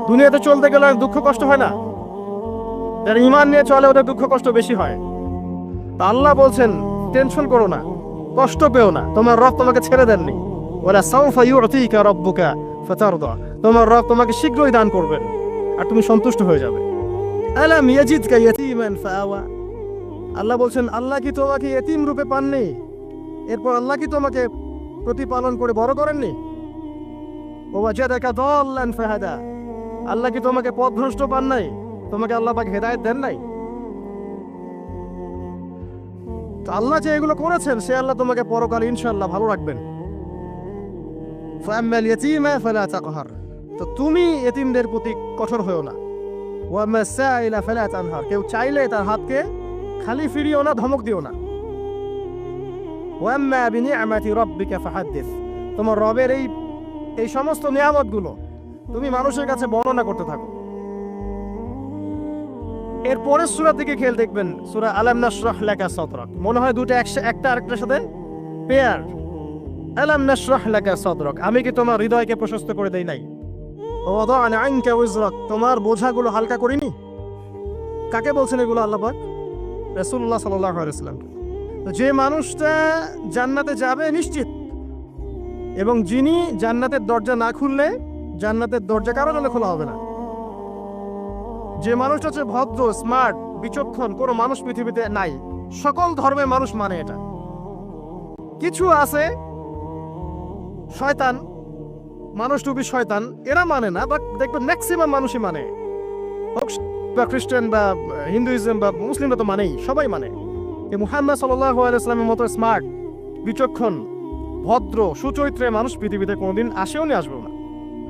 দুনিয়াতে চলতে গেলে দুঃখ কষ্ট হয় না? যারা ঈমান নিয়ে চলে ওদের দুঃখ কষ্ট বেশি হয়। তা আল্লাহ বলছেন টেনশন করো না, কষ্ট পেও না, তোমার রব তোমাকে ছেড়ে দেননি। ওয়ালা সাউফা ইউতিকা রাব্বুকা ফাতারদা, তোমার রব তোমাকে শীঘ্রই দান করবেন আর তুমি সন্তুষ্ট হয়ে যাবে। আলাম ইয়াজিদকা ইয়াতীমান ফাআওয়া, আল্লাহ বলছেন আল্লাহ কি তোমাকে ইতিম রূপে পাননি? এরপর আল্লাহ কি তোমাকে প্রতিপালন করে বড় করেননি? ওয়াজাদাকা দাল্লান ফাহাদা, আল্লাহ কি তোমাকে পথভ্রষ্ট পান নাই? তোমাকে আল্লাহ পাক হেদায়েত দেন নাই? তো আল্লাহ যে এগুলো করেছেন সে আল্লাহ তোমাকে পরকালে ইনশাআল্লাহ ভালো রাখবেন। ফাআম্মাল ইয়াতীমা ফালা তাকহার, তো তুমি এতিমদের প্রতি কঠোর হয়ো না। ওয়া মাসাইলা ফালা তানহার, কেউ চাইলে তার হাতকে খালি ফিরিও না, ধমক দিও না। ওয়া আম্মা বিনিআমাতি রাব্বিকা ফাহাদ্দিস, তোমার রবের এই সমস্ত নিয়ামতগুলো তুমি মানুষের কাছে বর্ণনা করতে থাকো। এর পরের সূরা দিকে খেয়াল দেখবেন, সূরা আলাম নাশরাহ লাকা সাদরাক, মনে হয় দুটো একটা আরেকটার সাথে পেয়ার। আলাম নাশরাহ লাকা সাদরাক, আমি কি তোমার হৃদয়কে প্রশস্ত করে দেই নাই? ওয়াদা'না আনকা ওয়িজরাক, তোমার বোঝাগুলো হালকা করিনি? কাকে বলছেন এগুলো আল্লাহ পাক? রাসূলুল্লাহ সাল্লাল্লাহু আলাইহি ওয়াসাল্লাম। তো যে মানুষটা জান্নাতে যাবে নিশ্চিত, এবং যিনি জান্নাতের দরজা না খুললে জান্নাতের দরজা কারো জন্য খোলা হবে না। যে মানুষটা হচ্ছে ভদ্র, স্মার্ট, বিচক্ষণ, কোনো মানুষ পৃথিবীতে নাই। সকল ধর্মের মানুষ মানে এটা। কিছু আছে শয়তান, মানুষ টুপি শয়তান, এরা মানে না, বাট দেখবেন ম্যাক্সিমাম মানুষই মানে, হোক বা খ্রিস্টান বা হিন্দুইজম বা মুসলিমরা তো মানেই, সবাই মানে। এই মুহাম্মদ সাল্লাল্লাহু আলাইহি ওয়াসাল্লামের মতো স্মার্ট, বিচক্ষণ, ভদ্র, সুচরিত্রের মানুষ পৃথিবীতে কোনোদিন আসেও নি, আসবেও না।